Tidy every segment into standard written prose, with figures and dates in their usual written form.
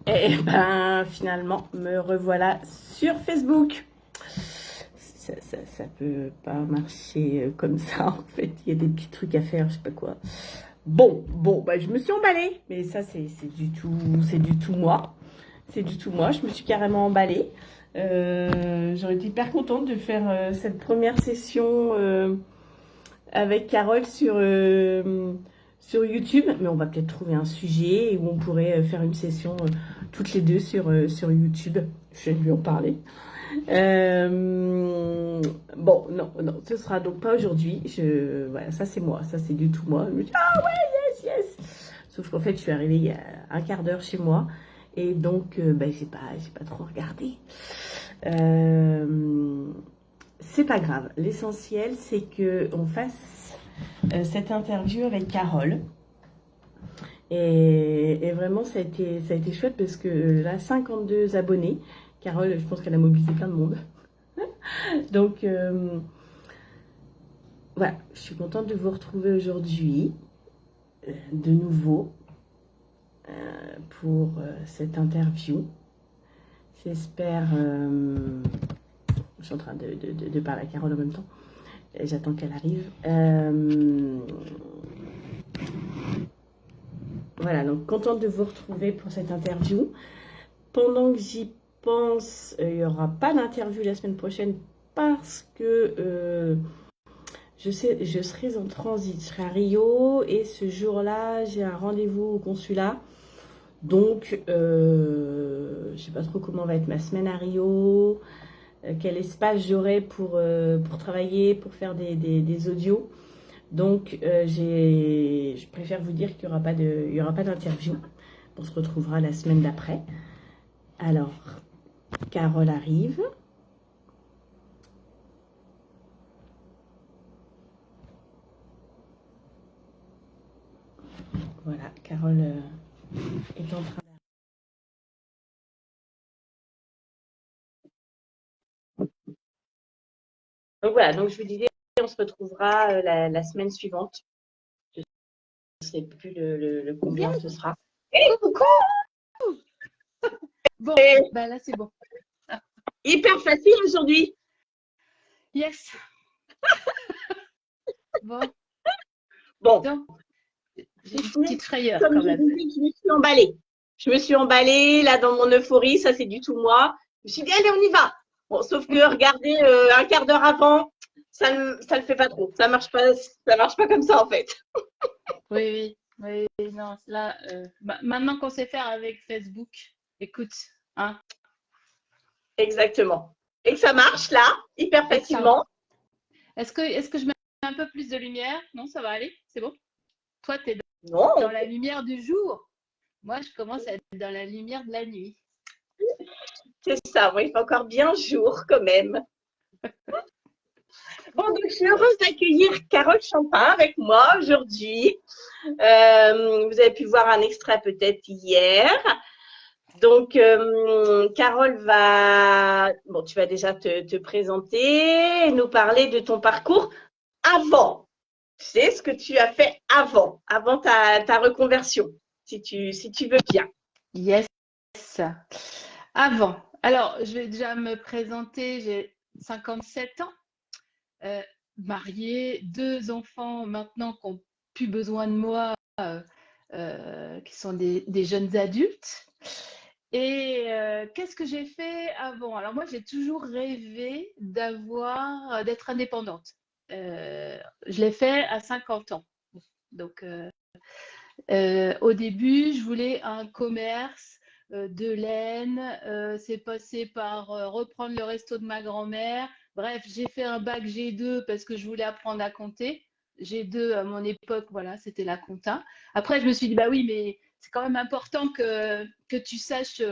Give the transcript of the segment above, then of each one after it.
Et ben finalement, me revoilà sur Facebook. Ça peut pas marcher comme ça en fait. Il y a des petits trucs à faire, je sais pas quoi. Bon, bah je me suis emballée, mais ça c'est du tout moi. C'est du tout moi. Je me suis carrément emballée. J'aurais été hyper contente de faire cette première session avec Carole sur YouTube, mais on va peut-être trouver un sujet où on pourrait faire une session toutes les deux sur YouTube. Je vais lui en parler. Bon, non, ce sera donc pas aujourd'hui. Voilà, ça c'est moi, ça c'est du tout moi. Je me dis, ah ouais, yes. Sauf qu'en fait, je suis arrivée il y a un quart d'heure chez moi et donc, ben, j'ai pas trop regardé. Euh, c'est pas grave. L'essentiel, c'est que on fasse cette interview avec Carole. Et vraiment, ça a été chouette parce que là, 52 abonnés. Carole, je pense qu'elle a mobilisé plein de monde. Donc, voilà, je suis contente de vous retrouver aujourd'hui, de nouveau, pour cette interview. J'espère. Je suis en train de parler à Carole en même temps. J'attends qu'elle arrive. Voilà, donc contente de vous retrouver pour cette interview. Pendant que j'y pense, il n'y aura pas d'interview la semaine prochaine parce que je serai en transit, je serai à Rio et ce jour-là, j'ai un rendez-vous au consulat. Donc, je ne sais pas trop comment va être ma semaine à Rio, quel espace j'aurai pour travailler, pour faire des audios. Donc, je préfère vous dire qu'il n'y aura pas d'interview. On se retrouvera la semaine d'après. Alors, Carole arrive. Voilà, Carole est en train. Donc voilà, donc je vous disais, on se retrouvera la semaine suivante. Je ne sais plus le Bien, combien ce sera. coucou. Bon, C'est bah là c'est bon. hyper facile aujourd'hui. Yes. Bon, Bon, donc j'ai une comme petite frayeur je quand même. disais, je me suis emballée. Je me suis emballée, là, dans mon euphorie, ça c'est du tout moi. Je me suis dit, allez, on y va. Bon, sauf que regarder un quart d'heure avant, ça le fait pas trop. Ça marche pas comme ça, en fait. Oui, non, là, maintenant qu'on sait faire avec Facebook, écoute, hein, Exactement. Et que ça marche, là, hyper et que ça. facilement. Est-ce que je mets un peu plus de lumière? Non, ça va aller, c'est bon. Toi, tu es dans Non, la lumière du jour. Moi, je commence à être dans la lumière de la nuit. c'est ça. Bon, il fait encore bien jour, quand même. Bon, donc je suis heureuse d'accueillir Carole Champin avec moi aujourd'hui. Vous avez pu voir un extrait peut-être hier. Donc, Carole bon, tu vas déjà te présenter et nous parler de ton parcours avant. Tu sais ce que tu as fait avant ta reconversion, si tu veux bien. Yes. Avant. Alors, je vais déjà me présenter. J'ai 57 ans. euh, mariée, deux enfants maintenant qui n'ont plus besoin de moi, qui sont des jeunes adultes. Et qu'est-ce que j'ai fait avant? Alors moi, j'ai toujours rêvé d'être indépendante. Je l'ai fait à 50 ans. Donc, au début, je voulais un commerce de laine. C'est passé par reprendre le resto de ma grand-mère. Bref, j'ai fait un bac G2 parce que je voulais apprendre à compter. G2 à mon époque, voilà, c'était la compta. Après, je me suis dit, bah oui, mais c'est quand même important que tu saches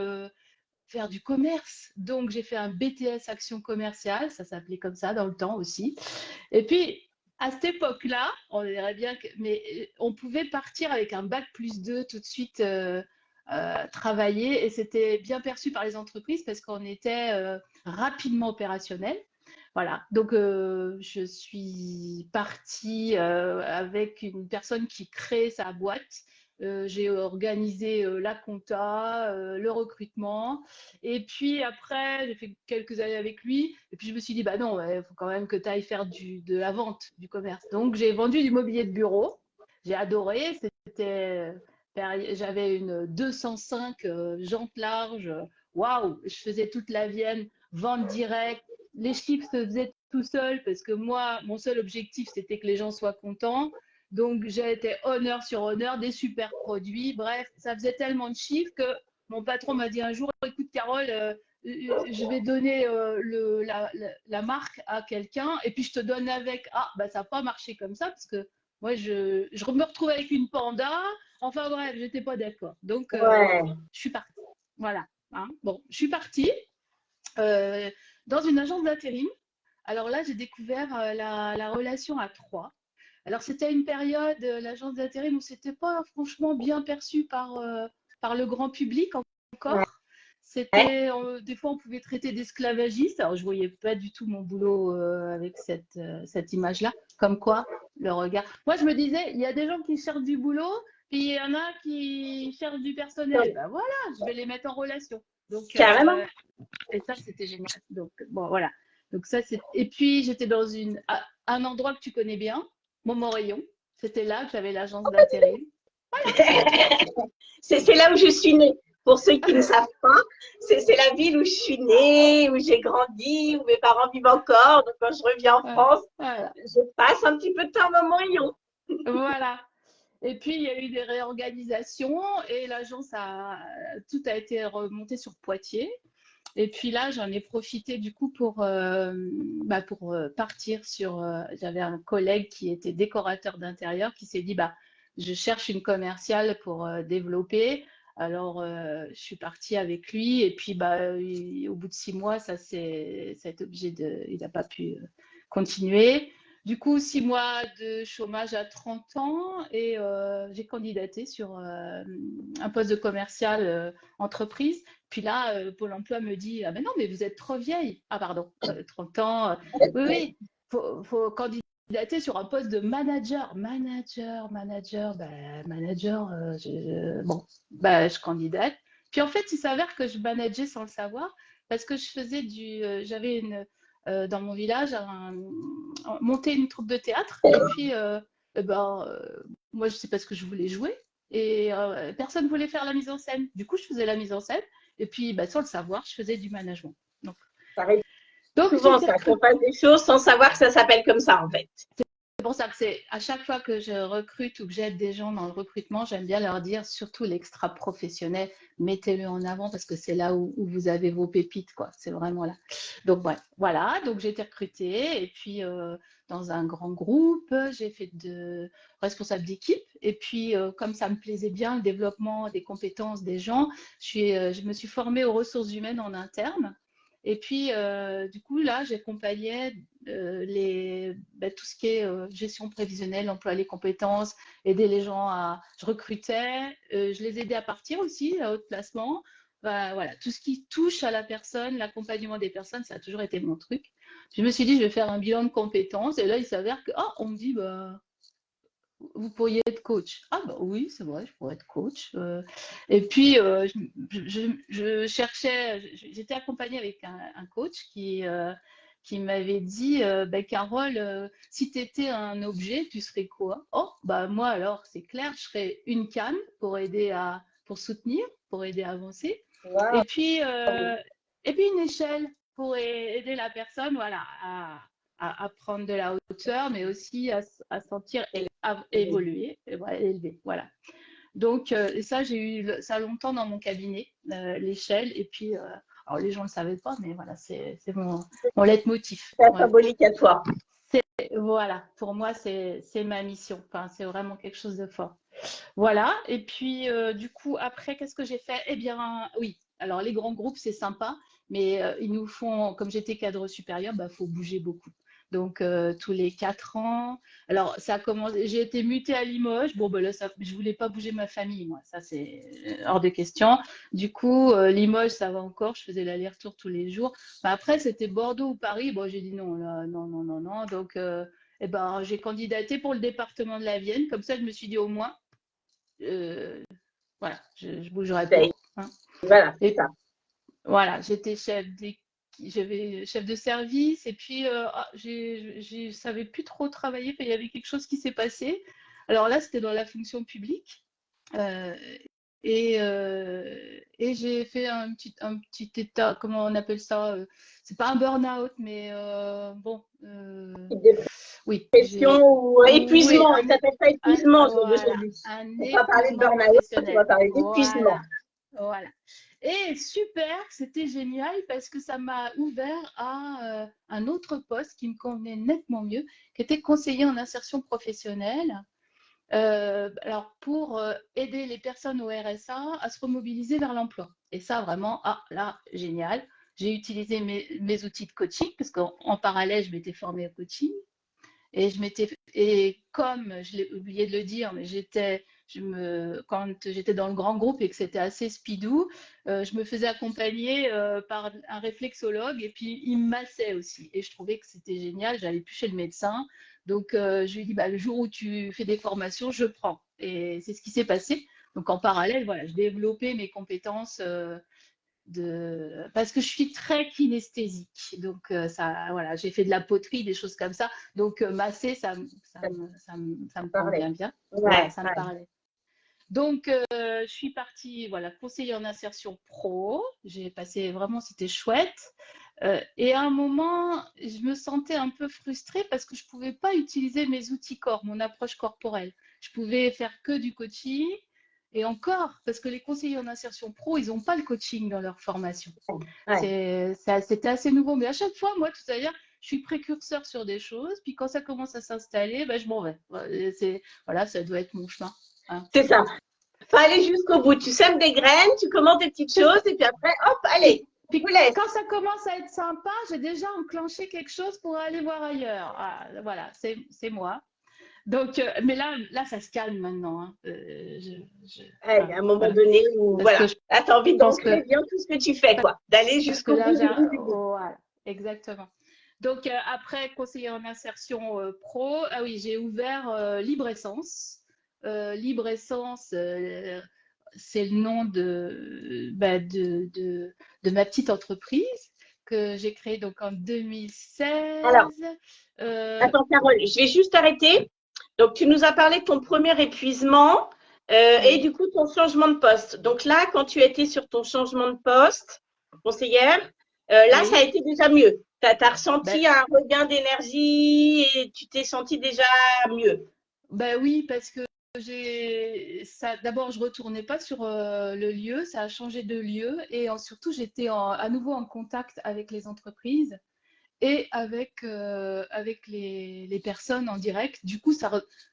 faire du commerce. Donc, j'ai fait un BTS Action commerciale, ça s'appelait comme ça dans le temps aussi. Et puis, à cette époque-là, on dirait bien que, mais on pouvait partir avec un bac plus 2 tout de suite travailler et c'était bien perçu par les entreprises parce qu'on était rapidement opérationnel. Voilà, donc je suis partie avec une personne qui crée sa boîte J'ai organisé la compta, le recrutement. Et puis après, j'ai fait quelques années avec lui. Et puis je me suis dit, bah non, il faut quand même que tu ailles faire de la vente, du commerce. Donc j'ai vendu du mobilier de bureau. J'ai adoré. J'avais une 205 jante large. Waouh, je faisais toute la Vienne, vente directe. Les chiffres se faisaient tout seuls parce que moi, mon seul objectif, c'était que les gens soient contents. Donc, j'ai été honneur sur honneur, des super produits. Bref, ça faisait tellement de chiffres que mon patron m'a dit un jour, écoute Carole, je vais donner la marque à quelqu'un et puis je te donne avec. Ah, bah ça n'a pas marché comme ça parce que moi, je me retrouvais avec une panda. Enfin bref, j'étais pas d'accord. Donc, Ouais. je suis partie. Voilà. Hein. Bon, je suis partie euh, dans une agence d'intérim. Alors là, j'ai découvert la relation à trois. Alors, c'était une période, l'agence d'intérim, où c'était pas franchement bien perçu par le grand public Ouais. encore. C'était, des fois, on pouvait traiter d'esclavagiste. Alors, je voyais pas du tout mon boulot avec cette image-là. Comme quoi, le regard. Moi, je me disais, il y a des gens qui cherchent du boulot, puis il y en a qui cherchent du personnel. Ben voilà, je vais les mettre en relation. Donc, Carrément. et ça, c'était génial. Donc, bon, voilà. Donc, ça, c'est. Et puis, j'étais dans un endroit que tu connais bien, Montmorillon. C'était là que j'avais l'agence d'intérim. C'est là où je suis née. Pour ceux qui ne savent pas, c'est la ville où je suis née, où j'ai grandi, où mes parents vivent encore. Donc, quand je reviens en France, Voilà. je passe un petit peu de temps à Montmorillon. Voilà. Et puis, il y a eu des réorganisations et tout a été remonté sur Poitiers. Et puis là, j'en ai profité du coup pour partir sur. J'avais un collègue qui était décorateur d'intérieur qui s'est dit, bah, je cherche une commerciale pour développer. Alors, je suis partie avec lui et puis bah, au bout de 6 mois, ça a été obligé il n'a pas pu continuer. Du coup, 6 mois de chômage à 30 ans et j'ai candidaté sur un poste de commercial entreprise. Puis là, Pôle emploi me dit, ah ben non, mais vous êtes trop vieille. Ah pardon, 30 ans. Oui, oui, faut candidater sur un poste de manager. Manager, ben, manager, bon, ben, je candidate. Puis en fait, il s'avère que je manageais sans le savoir parce que j'avais dans mon village monté une troupe de théâtre et puis eh ben, moi, je sais pas ce que je voulais jouer et personne voulait faire la mise en scène. Du coup, je faisais la mise en scène et puis, bah, sans le savoir, je faisais du management. Donc, Ça arrive j'ai souvent, été ça, qu'on recrutée. fasse des choses sans savoir que ça s'appelle comme ça, en fait. C'est pour ça que c'est à chaque fois que je recrute ou que j'aide des gens dans le recrutement, j'aime bien leur dire, surtout l'extra professionnel, mettez-le en avant parce que c'est là où vous avez vos pépites, quoi. C'est vraiment là. Donc voilà, donc j'ai été recrutée et puis dans un grand groupe, j'ai fait de responsable d'équipe et puis comme ça me plaisait bien le développement des compétences des gens, je me suis formée aux ressources humaines en interne. Et puis, du coup, là, j'accompagnais tout ce qui est gestion prévisionnelle, emploi les compétences, aider les gens Je recrutais, je les aidais à partir aussi, à haut placement. Bah, voilà, tout ce qui touche à la personne, l'accompagnement des personnes, ça a toujours été mon truc. Je me suis dit, je vais faire un bilan de compétences. Et là, il s'avère que, on me dit, bah, vous pourriez être coach. Ah, bah oui, c'est vrai, je pourrais être coach. Et puis, je cherchais, j'étais accompagnée avec un coach qui m'avait dit, bah, Carole, si tu étais un objet, tu serais quoi? Oh, bah moi alors, c'est clair, je serais une canne pour soutenir, pour aider à avancer. Wow. Et puis, une échelle pour aider la personne, voilà, à prendre de la hauteur, mais aussi à sentir à évoluer, et voilà, élever. Voilà. Donc, et ça, j'ai eu ça longtemps dans mon cabinet, l'échelle. Et puis, alors les gens ne le savaient pas, mais voilà, c'est mon leitmotiv. C'est Ouais. symbolique à toi. Voilà, pour moi, c'est ma mission. Enfin, c'est vraiment quelque chose de fort. Voilà. Et puis, du coup, après, qu'est-ce que j'ai fait? Eh bien, oui. Alors, les grands groupes, c'est sympa, mais ils nous font, comme j'étais cadre supérieur, bah, faut bouger beaucoup. Donc, tous les 4 ans. Alors, ça a commencé. J'ai été mutée à Limoges. Bon, ben là, je voulais pas bouger ma famille, moi. Ça, c'est hors de question. Du coup, Limoges, ça va encore. Je faisais l'aller-retour tous les jours. Bah, après, c'était Bordeaux ou Paris. Bon, j'ai dit non, là, non, non, non, non. Donc, eh ben, j'ai candidaté pour le département de la Vienne. Comme ça, je me suis dit au moins voilà, je bougerai pas. Hein. Voilà, c'est ça. Voilà, j'étais j'avais chef de service et puis je savais plus trop travailler. Il y avait quelque chose qui s'est passé. Alors là, c'était dans la fonction publique. Euh, et j'ai fait un petit état, comment on appelle ça? C'est pas un burn-out, mais bon, oui, Dépression ou oui, épuisement, ça s'appelle pas épuisement voilà, aujourd'hui. un On va pas parler de épuisement burn-out, on va professionnel. parler d'épuisement. Voilà, voilà. Et super, c'était génial parce que ça m'a ouvert à un autre poste qui me convenait nettement mieux, qui était conseiller en insertion professionnelle. Alors pour aider les personnes au RSA à se remobiliser vers l'emploi. Et ça, vraiment, ah là, génial. J'ai utilisé mes outils de coaching parce qu'en parallèle, je m'étais formée au coaching. Et comme je l'ai oublié de le dire, mais quand j'étais dans le grand groupe et que c'était assez speedou, je me faisais accompagner par un réflexologue et puis il me massait aussi. Et je trouvais que c'était génial. J'allais plus chez le médecin. Donc je lui ai dit, bah, le jour où tu fais des formations, je prends. Et c'est ce qui s'est passé. Donc en parallèle, voilà, je développais mes compétences parce que je suis très kinesthésique. Donc, voilà, j'ai fait de la poterie, des choses comme ça. Donc, masser, ça me convient bien. Voilà, ça me parlait. Donc, je suis partie, voilà, conseiller en insertion pro. J'ai passé vraiment, c'était chouette. Et à un moment, je me sentais un peu frustrée parce que je ne pouvais pas utiliser mes outils corps, mon approche corporelle. Je pouvais faire que du coaching. Et encore, parce que les conseillers en insertion pro, ils n'ont pas le coaching dans leur formation. C'était assez nouveau. Mais à chaque fois, moi, tout à l'heure, je suis précurseur sur des choses. Puis quand ça commence à s'installer, ben, je m'en vais. Voilà, ça doit être mon chemin. Hein. C'est ça. Faut aller jusqu'au bout. Tu sèmes des graines, tu commandes des petites choses et puis après, hop, allez. Puis quand ça commence à être sympa, j'ai déjà enclenché quelque chose pour aller voir ailleurs. Ah, voilà, c'est moi. Donc, mais là, ça se calme maintenant. Hein. À un moment donné où, voilà, là, tu as envie d'ancrer bien tout ce que tu fais, quoi. D'aller jusqu'au bout du bout. Voilà, exactement. Donc, après, conseiller en insertion pro, ah oui, j'ai ouvert Libre Essence. Libre Essence, c'est le nom de ma petite entreprise que j'ai créée donc en 2016. Alors, attends, Carole, je vais juste arrêter. Donc, tu nous as parlé de ton premier épuisement et du coup, ton changement de poste. Donc là, quand tu étais sur ton changement de poste, conseillère, là, ça a été déjà mieux. Tu as ressenti un regain d'énergie et tu t'es senti déjà mieux. Ben oui, parce que d'abord, je ne retournais pas sur le lieu, ça a changé de lieu et surtout, j'étais à nouveau en contact avec les entreprises et avec les personnes en direct. Du coup,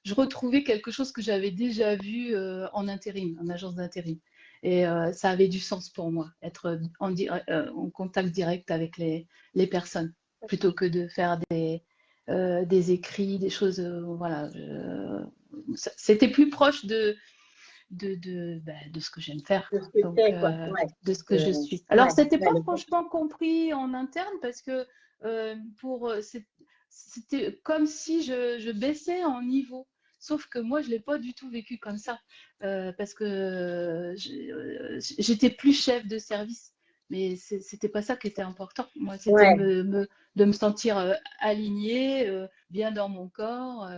je retrouvais quelque chose que j'avais déjà vu en intérim, en agence d'intérim. Et ça avait du sens pour moi, être en contact direct avec les personnes, plutôt que de faire des écrits, des choses. Voilà, c'était plus proche de ce que j'aime faire, de ce que je suis. Alors, c'était pas franchement compris en interne parce que c'était comme si je baissais en niveau. Sauf que moi, je ne l'ai pas du tout vécu comme ça parce que j'étais plus chef de service. Mais c'était pas ça qui était important. Moi, c'était de me sentir alignée, bien dans mon corps.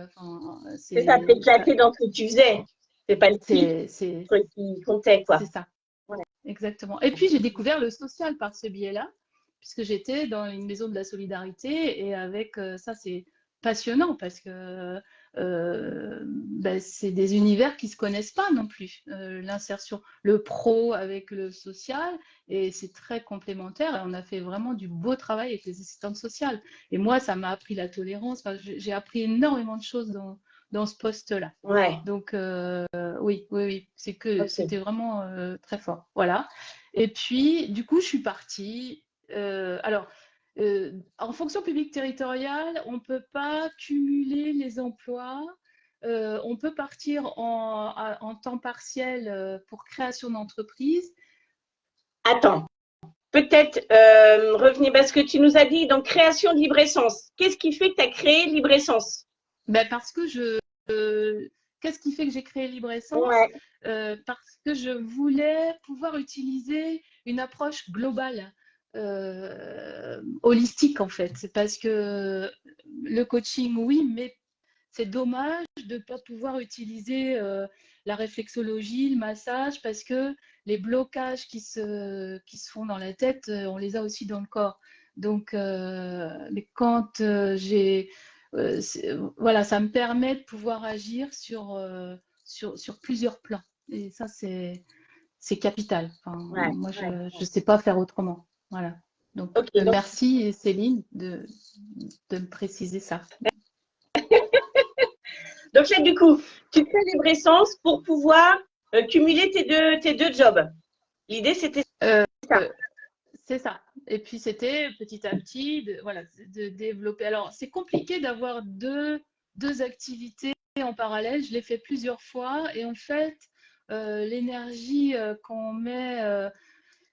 C'est ça, t'éclater dans ce que tu faisais. C'est pas le truc qui comptait, quoi. C'est ça, exactement. Et puis, j'ai découvert le social par ce biais-là, puisque j'étais dans une maison de la solidarité et avec ça, c'est passionnant parce que c'est des univers qui ne se connaissent pas non plus. L'insertion, le pro avec le social, et c'est très complémentaire. Et on a fait vraiment du beau travail avec les assistantes sociales. Et moi, ça m'a appris la tolérance. Enfin, j'ai appris énormément de choses dans ce poste-là. Donc, oui, c'était vraiment très fort. Voilà. Et puis, du coup, je suis partie. En fonction publique territoriale, on ne peut pas cumuler les emplois. On peut partir en temps partiel pour création d'entreprise. Attends, peut-être revenir parce que tu nous as dit donc création de Libre Essence. Qu'est-ce qui fait que tu as créé Libre Essence? Parce que qu'est-ce qui fait que j'ai créé Libre Essence? Ouais. Parce que je voulais pouvoir utiliser une approche globale, holistique en fait. C'est parce que le coaching, oui, mais c'est dommage de ne pas pouvoir utiliser la réflexologie, le massage, parce que les blocages qui se font dans la tête, on les a aussi dans le corps. Donc, mais quand voilà, ça me permet de pouvoir agir sur plusieurs plans. Et ça, c'est capital. Enfin, Ouais. moi, je ne sais pas faire autrement. Voilà. Donc, Ok, donc, merci Céline de me préciser ça. donc là, du coup, tu crées Libre Essence pour pouvoir cumuler tes deux jobs. L'idée, c'était ça. C'est ça. Et puis, c'était petit à petit voilà, de développer. Alors, c'est compliqué d'avoir deux activités en parallèle. Je l'ai fait plusieurs fois. Et en fait, l'énergie qu'on met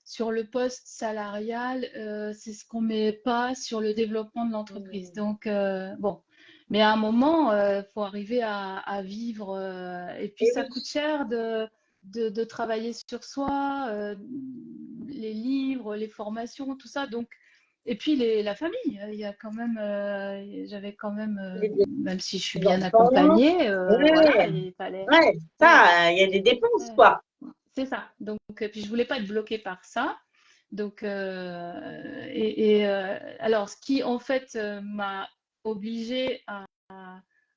sur le poste salarial, c'est ce qu'on ne met pas sur le développement de l'entreprise. Donc, bon. Mais à un moment, il faut arriver à vivre. Et puis, Et ça oui. coûte cher de travailler sur soi, les livres, les formations, tout ça. Donc, et puis la famille, il y a quand même, j'avais quand même, même si je suis bien enfants. accompagnée, Ouais. voilà, il fallait. Ouais, ça, il y a des dépenses, quoi. C'est ça. Donc, puis je voulais pas être bloquée par ça. Donc, alors, ce qui en fait m'a obligée à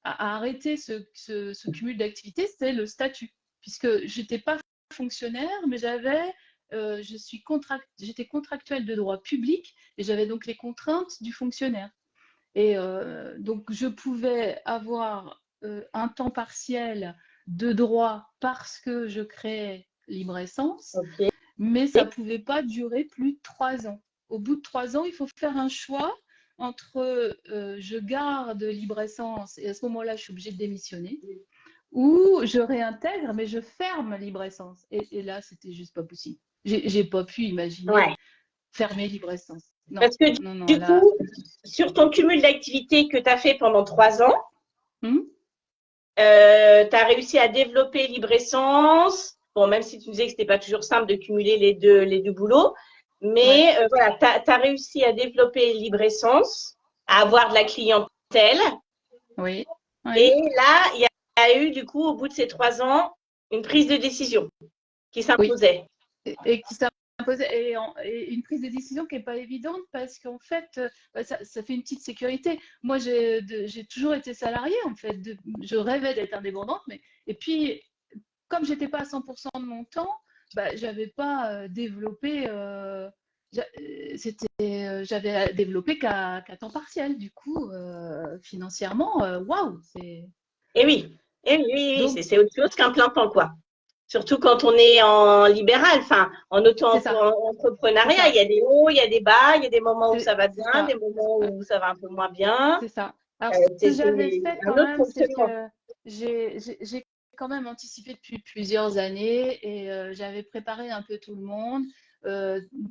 arrêter ce cumul d'activités, c'est le statut, puisque j'étais pas fonctionnaire, mais j'étais contractuelle de droit public et j'avais donc les contraintes du fonctionnaire. Et donc, je pouvais avoir un temps partiel de droit parce que je créais Libre Essence, Ok. mais ça ne pouvait pas durer plus de 3 ans. Au bout de 3 ans, il faut faire un choix entre je garde Libre Essence et à ce moment-là, je suis obligée de démissionner, ou je réintègre, mais je ferme Libre Essence. Et là, c'était juste pas possible. J'ai pas pu imaginer Ouais. fermer Libre Essence. Non, Parce que non, du là. coup, sur ton cumul d'activités que tu as fait pendant 3 ans, tu as réussi à développer Libre Essence. Bon, même si tu disais que ce n'était pas toujours simple de cumuler les deux boulots, mais Ouais. voilà, tu as réussi à développer Libre Essence, à avoir de la clientèle. Oui. Et Oui. là, il y a eu, du coup, au bout de ces 3 ans, une prise de décision qui Oui. s'imposait. Et qui s'imposait, et une prise de décision qui n'est pas évidente parce qu'en fait, ça fait une petite sécurité. Moi, j'ai toujours été salariée, en fait. Je rêvais d'être indépendante, et puis, comme j'étais pas à 100% de mon temps, j'avais pas développé. J'avais développé qu'à temps partiel. Du coup, financièrement, waouh, c'est. Et oui, oui, Donc, c'est autre chose qu'un plein temps, quoi. Surtout quand on est en libéral, enfin, en c'est ça. auto-entrepreneuriat, il y a des hauts, il y a des bas, il y a des moments où ça va C'est bien, ça. des moments où ça va un peu moins bien. C'est ça. Alors, ce que C'est j'avais fait un quand autre même, c'est fonctionnement. que j'ai quand même anticipé depuis plusieurs années et j'avais préparé un peu tout le monde.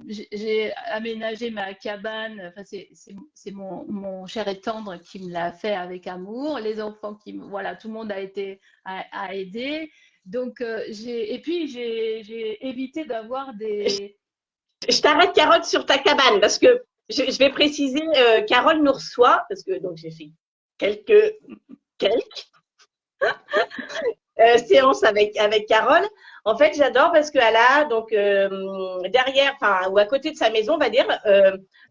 J'ai aménagé ma cabane. Enfin, c'est mon cher et tendre qui me l'a fait avec amour. Les enfants voilà, tout le monde a aidé. Donc, et puis j'ai évité d'avoir des. Je t'arrête, Carole, sur ta cabane, parce que je vais préciser, Carole nous reçoit, parce que donc j'ai fait quelques séances avec Carole. En fait, j'adore parce qu'elle a donc derrière, enfin, ou à côté de sa maison, on va dire,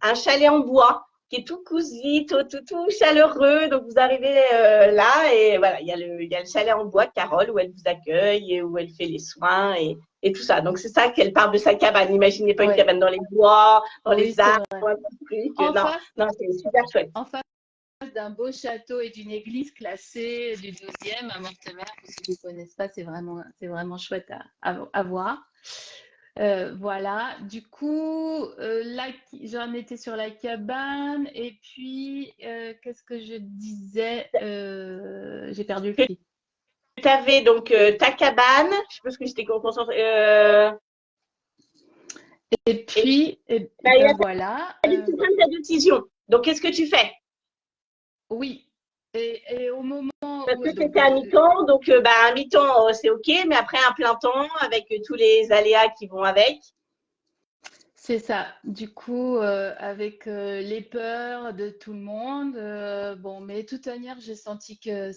un chalet en bois qui est tout cosy, tout chaleureux. Donc, vous arrivez là et voilà, il y a le chalet en bois de Carole où elle vous accueille et où elle fait les soins et tout ça. Donc, c'est ça qu'elle parle de sa cabane. Imaginez pas une cabane dans les bois, dans Oui, les c'est arbres, vrai. un truc. En Non, face, non, c'est super chouette. en face d'un beau château et d'une église classée du 12e à Mortemer. Pour ceux qui ne connaissent pas, c'est vraiment chouette à voir. Voilà, du coup, là, j'en étais sur la cabane et puis, qu'est-ce que je disais? J'ai perdu le fil. Tu avais donc ta cabane, je sais pas ce que j'étais concentrée. Et puis, voilà. Tu prends ta décision. Donc, qu'est-ce que tu fais? Oui, et au moment mi-temps. Parce que tu Donc, étais à mi-temps, donc un mi-temps, c'est OK, mais après un plein temps avec tous les aléas qui vont avec. c'est ça. Du coup, avec les peurs de tout le monde, bon, mais de toute manière, j'ai senti que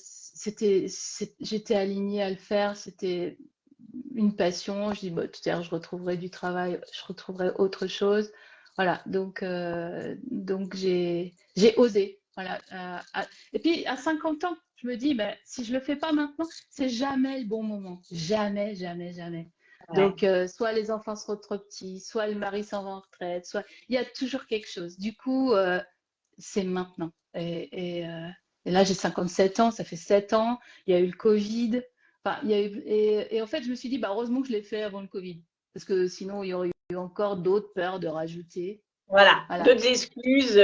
j'étais alignée à le faire. C'était une passion. Je dis, bon, tout à l'heure, je retrouverai du travail, je retrouverai autre chose. Voilà. Donc j'ai osé. Voilà. Et puis, à 50 ans, je me dis, ben, si je le fais pas maintenant, c'est jamais le bon moment. Jamais, jamais, jamais. Ouais. Donc, soit les enfants seront trop petits, soit le mari s'en va en retraite, soit il y a toujours quelque chose. Du coup, c'est maintenant. Et là, j'ai 57 ans, ça fait 7 ans. Il y a eu le Covid. Enfin, il y a eu, et en fait, je me suis dit, bah, heureusement que je l'ai fait avant le Covid. Parce que sinon, il y aurait eu encore d'autres peurs de rajouter. Voilà, Voilà. d'autres excuses.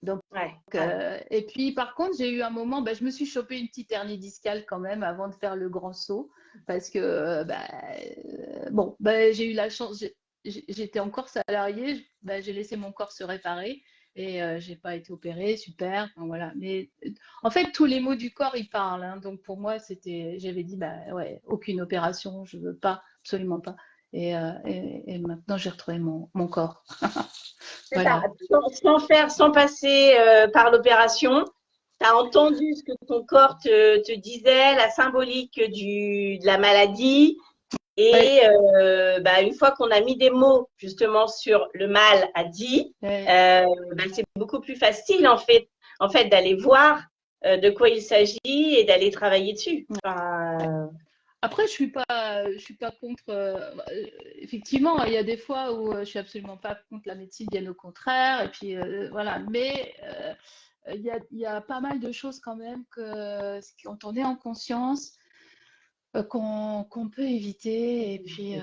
Donc, Ouais, ouais. et puis, par contre, j'ai eu un moment, bah, je me suis chopé une petite hernie discale quand même avant de faire le grand saut. Parce que, bon, bah, j'ai eu la chance, j'étais encore salariée, bah, j'ai laissé mon corps se réparer et j'ai pas été opérée, super. Enfin, voilà. Mais en fait, tous les maux du corps, ils parlent. Hein. Donc, pour moi, j'avais dit, bah, ouais, aucune opération, je veux pas, absolument pas. Et maintenant, j'ai retrouvé mon corps. C'est ça. Voilà. Sans passer par l'opération, tu as entendu ce que ton corps te disait, la symbolique de la maladie. Ouais, Et une fois qu'on a mis des mots justement sur le mal à dit, ouais. c'est beaucoup plus facile en fait d'aller voir de quoi il s'agit et d'aller travailler dessus. Ouais. Enfin, Après, je suis pas contre. Effectivement, il y a des fois où je suis absolument pas contre la médecine, bien au contraire. Et puis voilà. Mais il y a pas mal de choses quand même que quand on est en conscience, qu'on peut éviter. Et puis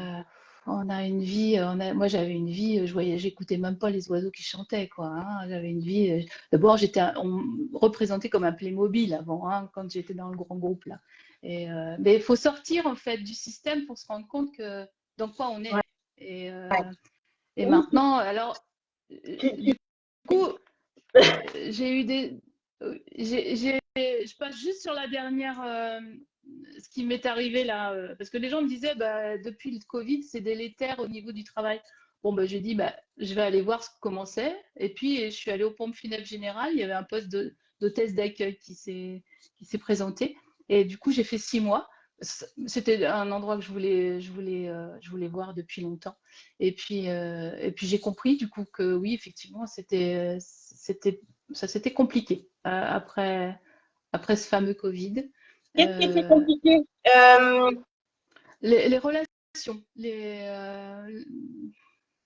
on a une vie. Moi, j'avais une vie. J'écoutais même pas les oiseaux qui chantaient, quoi. Hein. J'avais une vie. D'abord, on me représentait comme un Playmobil avant, hein, quand j'étais dans le grand groupe là. Mais il faut sortir en fait du système pour se rendre compte que dans quoi on ouais, est. Et, ouais. maintenant, alors, Tu- du tu- coup, j'ai eu des. Je passe juste sur la dernière. Ce qui m'est arrivé là. Parce que les gens me disaient, bah, depuis le Covid, c'est délétère au niveau du travail. Bon, bah, j'ai dit, bah, je vais aller voir comment c'est. Et puis, je suis allée au pompe funèbre général. Il y avait un poste d'hôtesse d'accueil qui s'est présenté. Et du coup, j'ai fait 6 mois. C'était un endroit que je voulais voir depuis longtemps. Et puis j'ai compris du coup que oui, effectivement, ça s'était compliqué après ce fameux Covid. Qu'est-ce qui était Euh, compliqué les relations,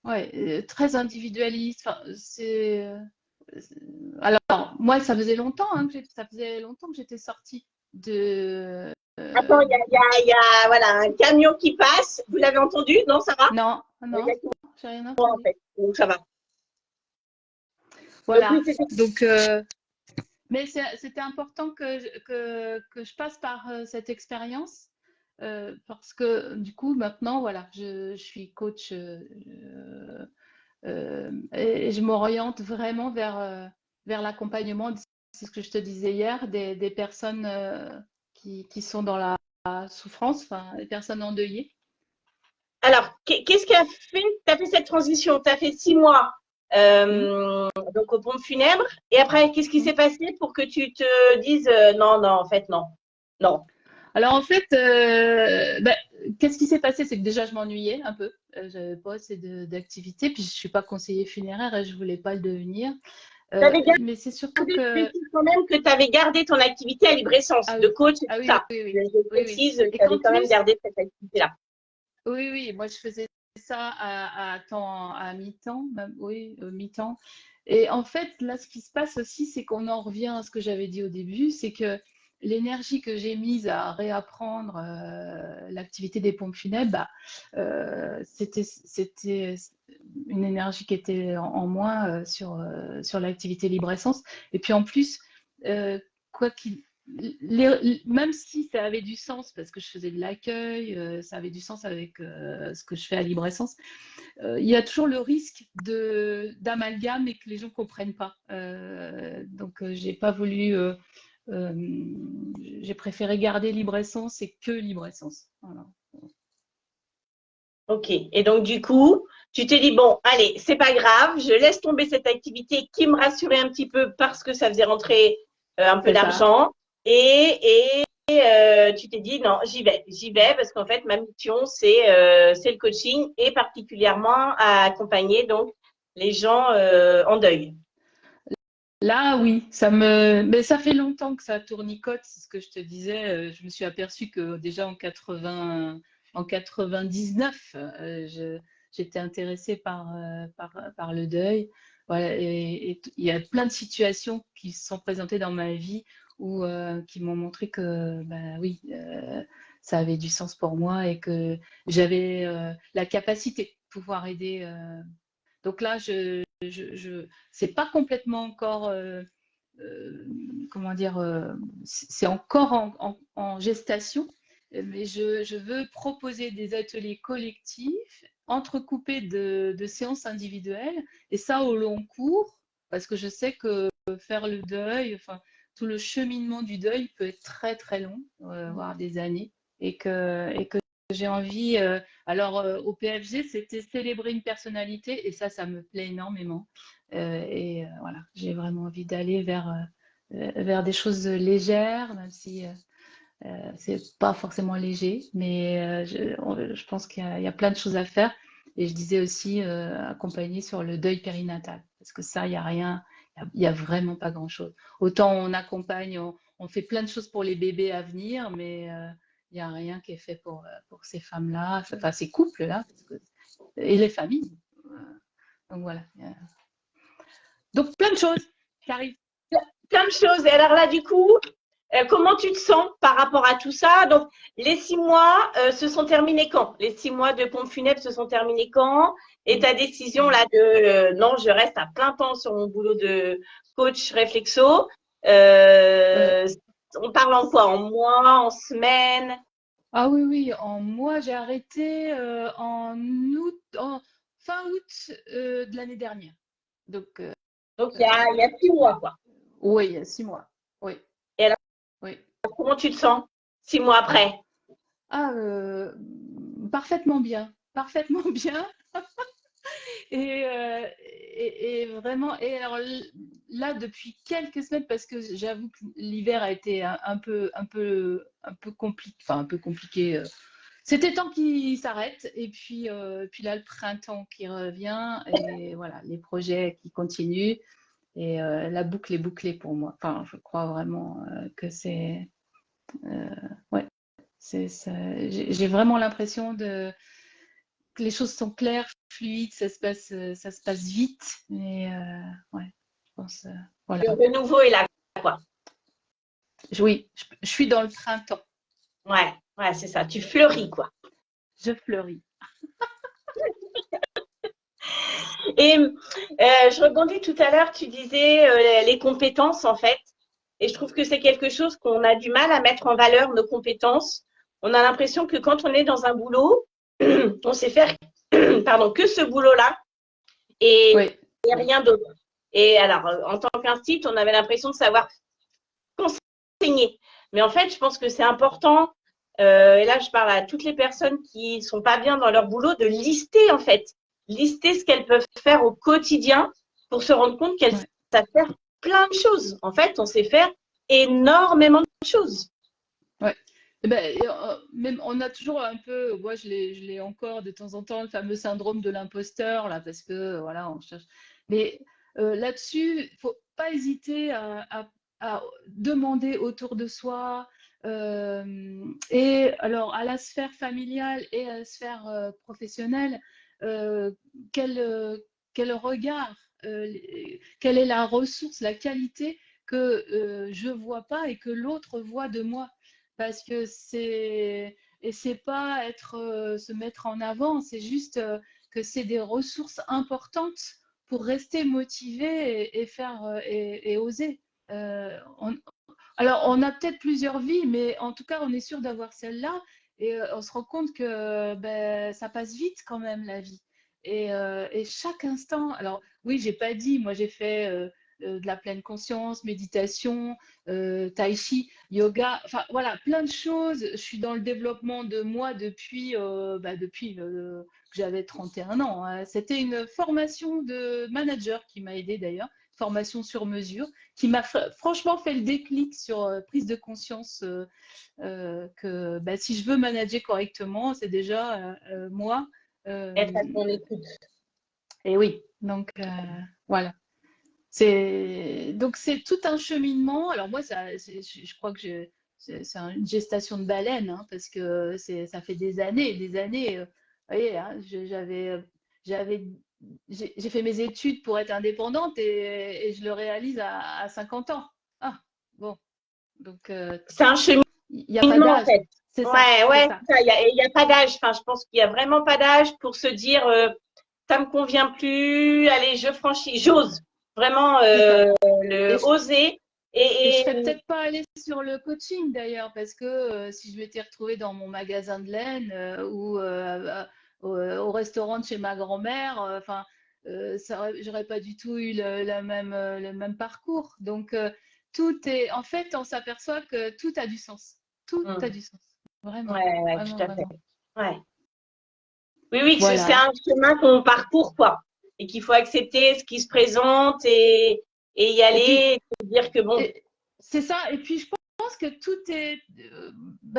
ouais, très individualistes. Enfin, alors, moi, ça faisait longtemps que j'étais sortie de. Attends, il y a voilà, un camion qui passe. Vous l'avez entendu? Non, ça va? Non, Il y a non, tout j'ai rien en entendu. fait, donc ça va. Donc oui, Voilà. c'était Donc, mais c'était important que je passe par cette expérience parce que du coup, maintenant, voilà, je suis coach et je m'oriente vraiment vers l'accompagnement. C'est ce que je te disais hier, des personnes qui sont dans la souffrance, enfin, des personnes endeuillées. Alors, qu'est-ce qui a fait que tu as fait cette transition? Tu as fait 6 mois Mm, donc aux pompes funèbres. Et après, qu'est-ce qui mm. s'est passé pour que tu te dises non, non, en fait, non. Non. Alors en fait, qu'est-ce qui s'est passé? C'est que déjà je m'ennuyais un peu. J'avais pas assez d'activités, puis je suis pas conseiller funéraire et je voulais pas le devenir. Tu avais Mais c'est surtout gardé, je que précise quand même que tu avais gardé ton activité à Libre-Essence ah de oui, coach et ah tout oui, ça. oui, oui, Je oui, oui. précise que Et tu avais qu'en quand même plus, gardé cette activité-là. oui, oui, moi je faisais ça à temps, à mi-temps, même, oui, mi-temps. Et en fait, là, ce qui se passe aussi, c'est qu'on en revient à ce que j'avais dit au début, c'est que l'énergie que j'ai mise à réapprendre l'activité des pompes funèbres, bah, c'était une énergie qui était en moins sur l'activité libre-essence. Et puis en plus, euh, quoi qu'il même si ça avait du sens parce que je faisais de l'accueil, ça avait du sens avec ce que je fais à Libre-Essence, il y a toujours le risque d'amalgame et que les gens ne comprennent pas. Donc, j'ai pas voulu j'ai préféré garder libre essence et que libre essence. Voilà. Ok. Et donc, du coup, tu t'es dit, bon, allez, c'est pas grave, je laisse tomber cette activité qui me rassurait un petit peu parce que ça faisait rentrer un peu C'est ça. d'argent. Tu t'es dit, non, j'y vais parce qu'en fait, ma mission, c'est le coaching et particulièrement à accompagner donc les gens en deuil. Là, oui, mais ça fait longtemps que ça tournicote, c'est ce que je te disais. Je me suis aperçue que déjà en 99, j'étais intéressée par le deuil. Voilà, et il y a plein de situations qui se sont présentées dans ma vie qui m'ont montré que, bah oui, ça avait du sens pour moi et que j'avais la capacité de pouvoir aider. Donc là, c'est pas complètement encore, comment dire, c'est encore en gestation, mais je veux proposer des ateliers collectifs entrecoupés de séances individuelles, et ça au long cours, parce que je sais que faire le deuil, enfin, tout le cheminement du deuil peut être très très long, voire des années, et que j'ai envie, au PFG, c'était célébrer une personnalité, et ça me plaît énormément. Voilà, j'ai vraiment envie d'aller vers des choses légères, même si c'est pas forcément léger, mais je pense qu'il y a plein de choses à faire. Et je disais aussi accompagner sur le deuil périnatal, parce que ça, il n'y a rien, il y a vraiment pas grand-chose. Autant on accompagne, on fait plein de choses pour les bébés à venir, mais il n'y a rien qui est fait pour ces femmes-là, enfin ces couples-là, et les familles. Donc voilà. Donc plein de choses qui arrivent. Plein de choses. Et alors là, du coup, comment tu te sens par rapport à tout ça? Donc, les 6 mois se sont terminés quand? Les 6 mois de pompe funèbre se sont terminés quand? Et ta décision là de non, je reste à plein temps sur mon boulot de coach réflexo. On parle en quoi? En mois, en semaines? Ah oui, oui, moi j'ai arrêté fin août de l'année dernière. Donc, Donc, il y a 6 mois, quoi. oui, il y a 6 mois. Oui, Et alors, oui. comment tu te sens 6 mois après? Ah, parfaitement bien, parfaitement bien. Et vraiment, et alors là, depuis quelques semaines, parce que j'avoue que l'hiver a été un peu compliqué, enfin un peu compliqué. C'était temps qu'il s'arrête, et puis là, le printemps qui revient, et voilà, les projets qui continuent, et la boucle est bouclée pour moi. Enfin, je crois vraiment que ouais, j'ai vraiment l'impression que les choses sont claires, fluides, ça se passe vite, mais ouais, je pense, voilà. Le renouveau est là, quoi. Oui, je suis dans le printemps. Ouais, ouais, c'est ça. Tu fleuris, quoi. Je fleuris. Et je rebondis tout à l'heure, tu disais les compétences, en fait. Et je trouve que c'est quelque chose qu'on a du mal à mettre en valeur, nos compétences. On a l'impression que quand on est dans un boulot, on sait faire pardon, que ce boulot-là et, Oui. et rien d'autre. Et alors, en tant qu'institut, on avait l'impression de savoir enseigner. Mais en fait, je pense que c'est important, et là, je parle à toutes les personnes qui ne sont pas bien dans leur boulot, de lister, en fait. Lister ce qu'elles peuvent faire au quotidien pour se rendre compte qu'elles savent faire plein de choses. En fait, on sait faire énormément de choses. Ouais. Eh ben, même, on a toujours un peu, moi je l'ai encore de temps en temps, le fameux syndrome de l'imposteur, là, parce que voilà, on cherche. Mais là-dessus, il ne faut pas hésiter à demander autour de soi. Et alors, à la sphère familiale et à la sphère professionnelle, euh, quel, euh, quel regard, quelle est la ressource, la qualité que je vois pas et que l'autre voit de moi, parce que c'est pas se mettre en avant, c'est juste que c'est des ressources importantes pour rester motivé et faire et oser. Alors on a peut-être plusieurs vies, mais en tout cas on est sûr d'avoir celle-là, et on se rend compte que ben, ça passe vite quand même la vie. Et chaque instant, alors oui, j'ai pas dit, moi j'ai fait de la pleine conscience, méditation, tai chi, yoga, enfin voilà, plein de choses. Je suis dans le développement de moi depuis que j'avais 31 ans, hein. C'était une formation de manager qui m'a aidée d'ailleurs, formation sur mesure, qui m'a franchement fait le déclic sur prise de conscience que si je veux manager correctement, c'est déjà moi. Être à ton écoute. Et oui, donc voilà. Donc c'est tout un cheminement. Alors moi, je crois que c'est une gestation de baleine, hein, parce que ça fait des années, vous voyez, hein, j'ai fait mes études pour être indépendante et je le réalise à 50 ans. Ah, bon, donc C'est un cheminement, il n'y a pas en d'âge. fait. C'est ça, Ouais, c'est ouais, ça. c'est ça. Il y a pas d'âge. Enfin, je pense qu'il y a vraiment pas d'âge pour se dire, ça me convient plus. Allez, je franchis, j'ose vraiment C'est ça. Et oser. Et je Et, serais peut-être pas allée sur le coaching d'ailleurs, parce que si je m'étais retrouvée dans mon magasin de laine ou au restaurant de chez ma grand-mère, enfin, j'aurais pas du tout eu le même parcours. Donc, en fait, on s'aperçoit que tout a du sens. Tout a du sens. Vraiment, ouais, ouais, vraiment, tout à fait. vraiment. Ouais. Oui, oui, que c'est Voilà. un chemin qu'on parcourt, quoi. Et qu'il faut accepter ce qui se présente et y Et puis, aller, et se dire que bon. c'est ça. Et puis, je pense que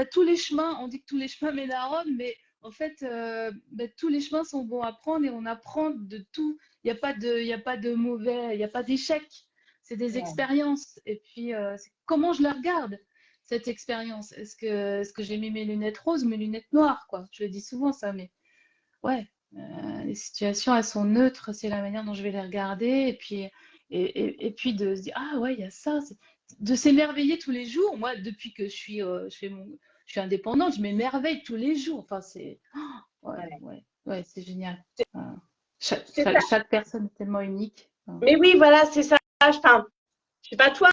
tous les chemins, on dit que tous les chemins mènent à Rome, mais en fait, tous les chemins sont bons à prendre et on apprend de tout. Il y a pas de mauvais, il n'y a pas d'échec. C'est des Ouais. expériences. Et puis, c'est comment je la regarde, cette expérience. Est-ce que j'ai mis mes lunettes roses ou mes lunettes noires, quoi? Je le dis souvent, ça, mais ouais, les situations, elles sont neutres, c'est la manière dont je vais les regarder, et puis de se dire, ah ouais, il y a ça, de s'émerveiller tous les jours. Moi, depuis que je suis indépendante, je m'émerveille tous les jours. Enfin, ouais, Ouais. ouais, ouais, c'est génial. Enfin, C'est ça. chaque personne est tellement unique. Enfin, Mais oui, voilà, c'est ça. Enfin, je sais pas toi,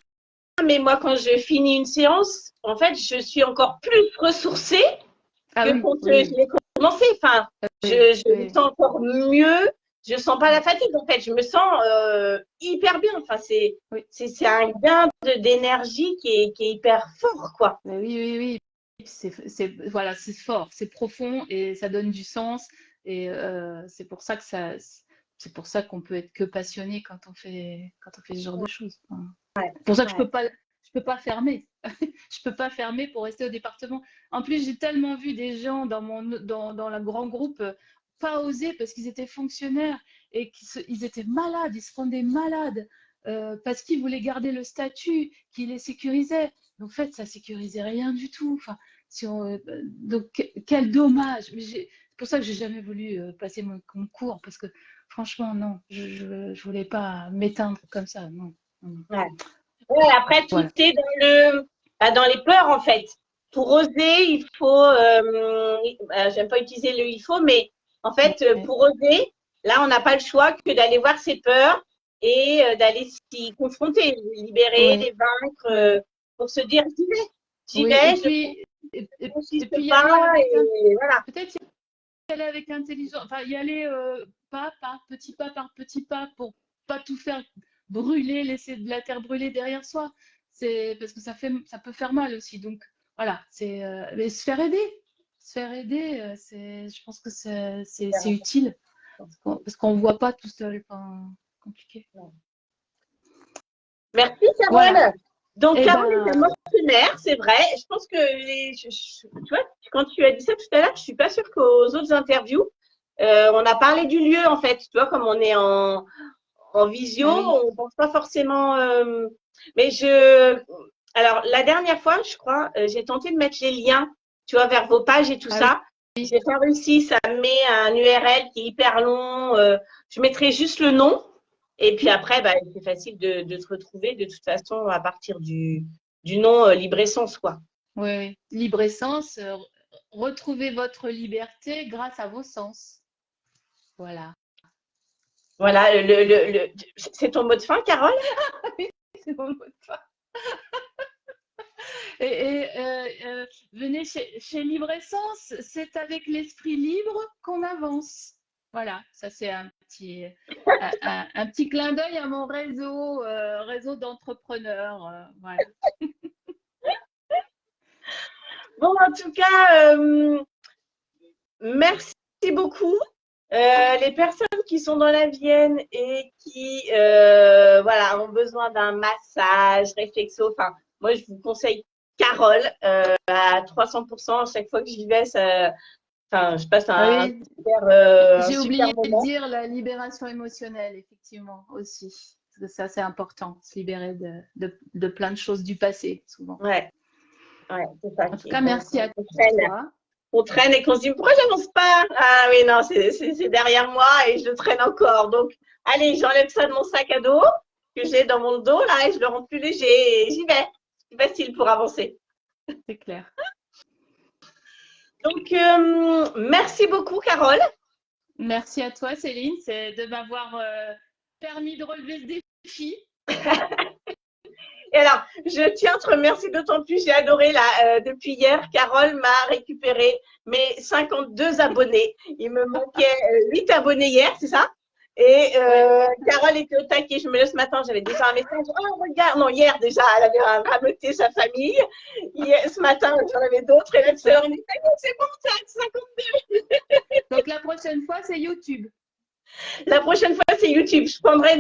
mais moi, quand je finis une séance, en fait, je suis encore plus ressourcée ah que oui, quand je oui, l'ai commencé. Enfin, oui, je me oui, sens encore mieux. Je sens pas la oui, fatigue, en fait. Je me sens hyper bien. Enfin, oui. c'est un gain d'énergie qui est hyper fort, quoi. Oui, oui, oui. Voilà, c'est fort, c'est profond et ça donne du sens. Et c'est pour ça qu'on peut être que passionné quand on fait ce genre de choses. Enfin, c'est pour ça que Ouais. je peux pas fermer. Je peux pas fermer pour rester au département. En plus, j'ai tellement vu des gens dans le grand groupe pas oser parce qu'ils étaient fonctionnaires et ils étaient malades, ils se rendaient malades parce qu'ils voulaient garder le statut qui les sécurisait. En fait, ça sécurisait rien du tout. Enfin, donc, quel dommage. C'est pour ça que j'ai jamais voulu passer mon concours parce que franchement, non, je voulais pas m'éteindre comme ça. Non, non. Ouais. Ouais, après, tout Voilà. est dans les peurs, en fait. Pour oser, il faut, j'aime pas utiliser le il faut, mais en fait, Ouais. pour oser, là, on n'a pas le choix que d'aller voir ses peurs et d'aller s'y confronter, les libérer, Ouais. les vaincre, Ouais. pour se dire, j'y Oui. vais, je Et consiste puis y pas, aller avec et voilà. peut-être y aller avec intelligence. Enfin, y aller pas par petit pas pour pas tout faire brûler, laisser de la terre brûler derrière soi. C'est parce que ça peut faire mal aussi. Donc voilà, mais se faire aider, je pense que c'est utile parce qu'on voit pas tout seul. Enfin, compliqué. Merci, Voilà. Carole. Donc, Et Carole est un ben, morcenaire, c'est vrai. Je pense que, tu vois, quand tu as dit ça tout à l'heure, je suis pas sûre qu'aux autres interviews, on a parlé du lieu, en fait. Tu vois, comme on est en visio, ah oui, on pense pas forcément. Mais alors, la dernière fois, je crois, j'ai tenté de mettre les liens, tu vois, vers vos pages et tout ah oui, ça. J'ai pas réussi, ça met un URL qui est hyper long. Je mettrai juste le nom. Et puis après, bah, c'est facile de te retrouver de toute façon à partir du nom Libre Essence, quoi. oui, oui. Libre essence, retrouvez votre liberté grâce à vos sens. Voilà. Voilà, c'est ton mot de fin, Carole? C'est mon mot de fin. Venez chez Libre Essence, c'est avec l'esprit libre qu'on avance. Voilà, ça c'est un petit clin d'œil à mon réseau d'entrepreneurs. Voilà. Bon, en tout cas, merci beaucoup. Les personnes qui sont dans la Vienne et qui voilà, ont besoin d'un massage, réflexo, enfin, moi je vous conseille Carole à 300%. À chaque fois que j'y vais, enfin, je passe un Oui, un j'ai super oublié de moment. dire la libération émotionnelle, effectivement, aussi. Parce que ça, c'est important, se libérer de plein de choses du passé, souvent. Ouais, ouais, c'est ça En tout qui cas, merci à traîne. toi. On traîne et qu'on se dit pourquoi j'avance pas? Ah oui, non, c'est derrière moi et je le traîne encore. Donc, allez, j'enlève ça de mon sac à dos que j'ai dans mon dos là et je le rends plus léger et j'y vais. C'est facile pour avancer. C'est clair. Donc, merci beaucoup, Carole. Merci à toi, Céline, c'est de m'avoir permis de relever ce défi. Et alors, je tiens à te remercier d'autant plus, j'ai adoré là, depuis hier, Carole m'a récupéré mes 52 abonnés. Il me manquait 8 abonnés hier, c'est ça? Et Carole était au taquet. Je me lève ce matin, j'avais déjà un message. Oh, regarde, non, hier déjà, elle avait rameuté sa famille. Hier, ce matin, j'en avais d'autres. Et là, tout à l'heure, elle me dit, c'est bon, ça, 52. Donc la prochaine fois, c'est YouTube. La prochaine fois, c'est YouTube. Je prendrai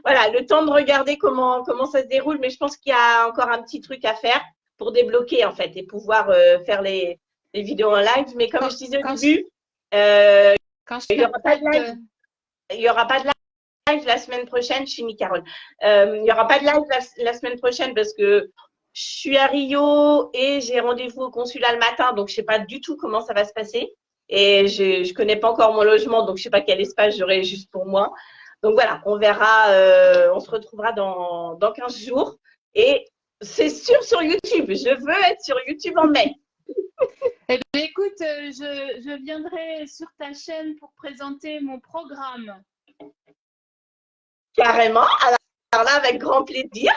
voilà, le temps de regarder comment ça se déroule, mais je pense qu'il y a encore un petit truc à faire pour débloquer, en fait, et pouvoir faire les vidéos en live. Mais comme je disais au début, il n'y aura pas de live. Il n'y aura pas de live la semaine prochaine. Je finis, Carole. Il n'y aura pas de live la semaine prochaine parce que je suis à Rio et j'ai rendez-vous au consulat le matin, donc je ne sais pas du tout comment ça va se passer. Et je ne connais pas encore mon logement, donc je ne sais pas quel espace j'aurai juste pour moi. Donc voilà, on verra, on se retrouvera dans 15 jours. Et c'est sûr sur YouTube, je veux être sur YouTube en mai. Eh bien, écoute, je viendrai sur ta chaîne pour présenter mon programme. Carrément. Alors là, avec grand plaisir.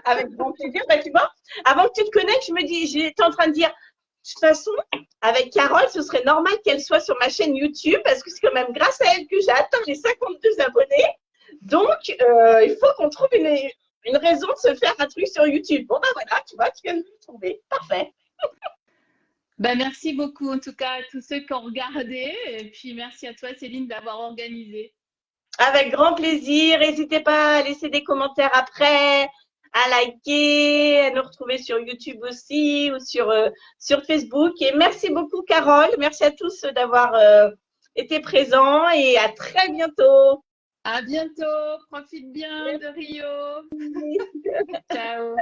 Avec grand plaisir. Bah, tu vois, avant que tu te connectes, j'étais en train de dire, de toute façon, avec Carole, ce serait normal qu'elle soit sur ma chaîne YouTube parce que c'est quand même grâce à elle que j'ai atteint les 52 abonnés. Donc, il faut qu'on trouve une raison de se faire un truc sur YouTube. Bon, ben voilà, tu vois, tu viens de le trouver. Parfait. Ben, merci beaucoup, en tout cas, à tous ceux qui ont regardé. Et puis, merci à toi, Céline, d'avoir organisé. Avec grand plaisir. N'hésitez pas à laisser des commentaires après, à liker, à nous retrouver sur YouTube aussi ou sur Facebook. Et merci beaucoup, Carole. Merci à tous d'avoir été présents et à très bientôt. À bientôt. Profite bien de Rio. Ciao.